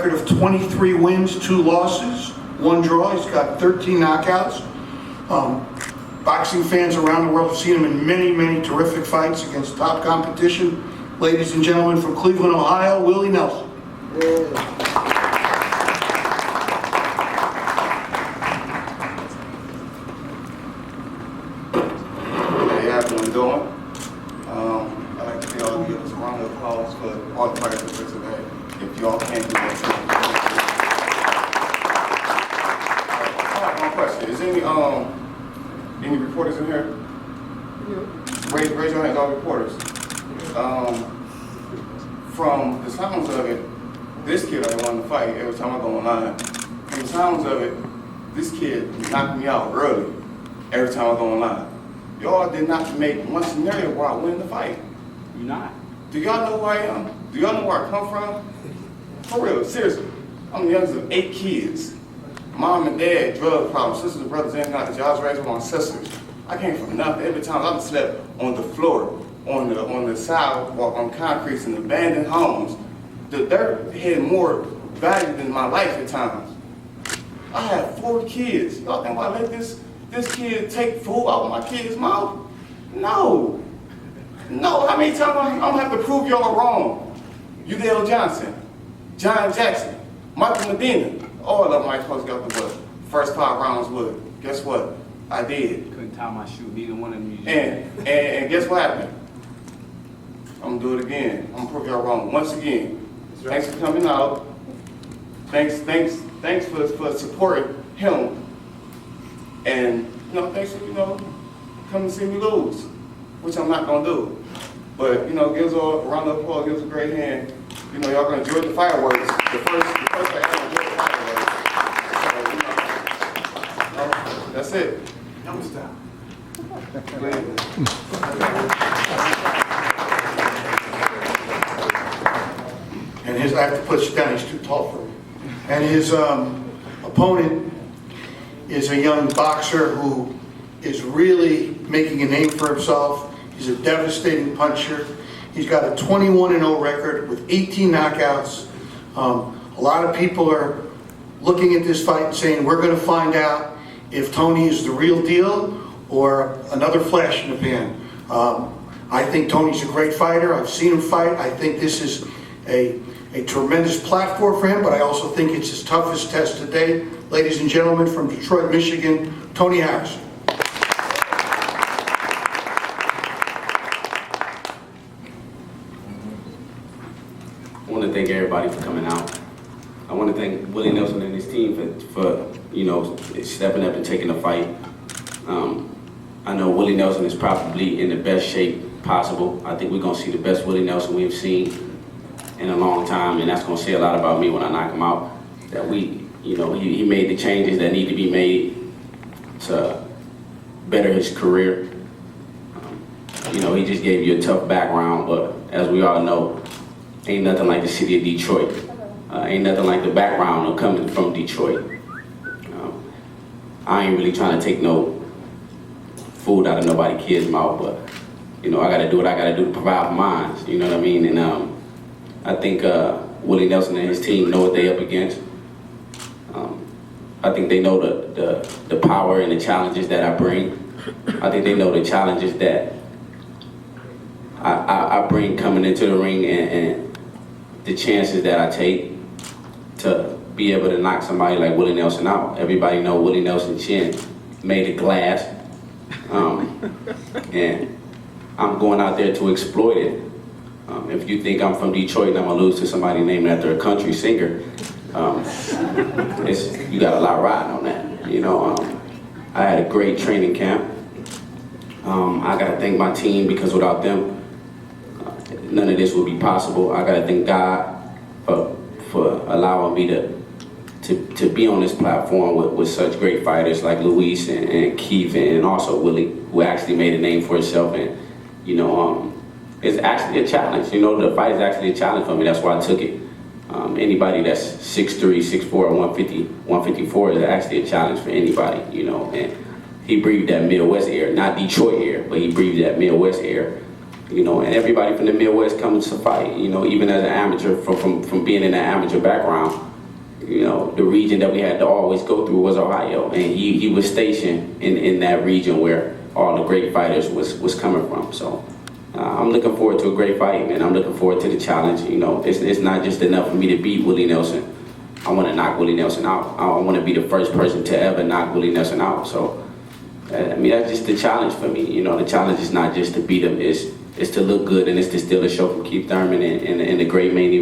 record of 23 wins, 2 losses, 1 draw. He's got 13 knockouts. Boxing fans around the world have seen him in many, many terrific fights against top competition. Ladies and gentlemen, from Cleveland, Ohio, Willie Nelson. Hey, how everyone doing? I'd like to give us a round of applause for all the fighters that today. If y'all can't do that, I have one question. Is any reporters in here? Raise your hands, all reporters. From the sounds of it, this kid I want to fight every time I go online. From the sounds of it, this kid knocked me out early every time I go online. Y'all did not make one scenario where I win the fight. You're not. Do y'all know who I am? Do y'all know where I come from? For real, seriously. I'm the youngest of 8 kids. Mom and dad, drug problems, sisters and brothers, and not. I was raised with my sisters. I came from nothing. Every time I slept on the floor, on the sidewalk, on concrete in abandoned homes. The dirt had more value than my life at times. I have 4 kids. Y'all think I let this kid take food out of my kid's mouth? No. No, how many times I'm gonna have to prove y'all wrong? Udell Johnson, John Jackson, Michael Medina, all of them I supposed to get off the bus. First 5 rounds would. Guess what? I did. Couldn't tie my shoe, neither one of them. And guess what happened? I'm gonna do it again. I'm gonna prove y'all wrong once again. Right. Thanks for coming out. Thanks for supporting him. And thanks for coming to see me lose, which I'm not gonna do. But give us all a round of applause, give us a great hand. Y'all gonna enjoy the fireworks. The first fight, y'all enjoy the fireworks. So, that's it. Don't stop. And I have to push it down, he's too tall for me. And his opponent is a young boxer who is really making a name for himself. He's a devastating puncher. He's got a 21-0 record with 18 knockouts. A lot of people are looking at this fight and saying, we're going to find out if Tony is the real deal or another flash in the pan. I think Tony's a great fighter. I've seen him fight. I think this is a tremendous platform for him, but I also think it's his toughest test to date. Ladies and gentlemen, from Detroit, Michigan, Tony Harrison. I want to thank everybody for coming out. I want to thank Willie Nelson and his team for stepping up and taking the fight. I know Willie Nelson is probably in the best shape possible. I think we're going to see the best Willie Nelson we've seen in a long time, and that's going to say a lot about me when I knock him out. That he made the changes that need to be made to better his career. He just gave you a tough background, but as we all know, ain't nothing like the city of Detroit. Ain't nothing like the background of coming from Detroit. I ain't really trying to take no food out of nobody's kid's mouth, but I gotta do what I gotta do to provide for mine. You know what I mean? And I think Willie Nelson and his team know what they up against. I think they know the power and the challenges that I bring. I think they know the challenges that I bring coming into the ring and the chances that I take to be able to knock somebody like Willie Nelson out. Everybody know Willie Nelson's chin made of glass. And I'm going out there to exploit it. If you think I'm from Detroit and I'm gonna lose to somebody named after a country singer, you got a lot riding on that. I had a great training camp. I gotta thank my team because without them, none of this would be possible. I gotta thank God for allowing me to be on this platform with such great fighters like Luis and Keith and also Willie, who actually made a name for himself. And it's actually a challenge. The fight is actually a challenge for me. That's why I took it. Anybody that's 6'3", 6'4", 150, 154 is actually a challenge for anybody. And he breathed that Midwest air, not Detroit air, but he breathed that Midwest air. You know, and everybody from the Midwest comes to fight. You know, even as an amateur, from being in an amateur background, you know, the region that we had to always go through was Ohio, and he was stationed in that region where all the great fighters was coming from. So I'm looking forward to a great fight, man. I'm looking forward to the challenge. You know, it's not just enough for me to beat Willie Nelson. I want to knock Willie Nelson out. I want to be the first person to ever knock Willie Nelson out. So, I mean, that's just the challenge for me. You know, the challenge is not just to beat him, it's to look good, and it's to steal a show from Keith Thurman and the great main event.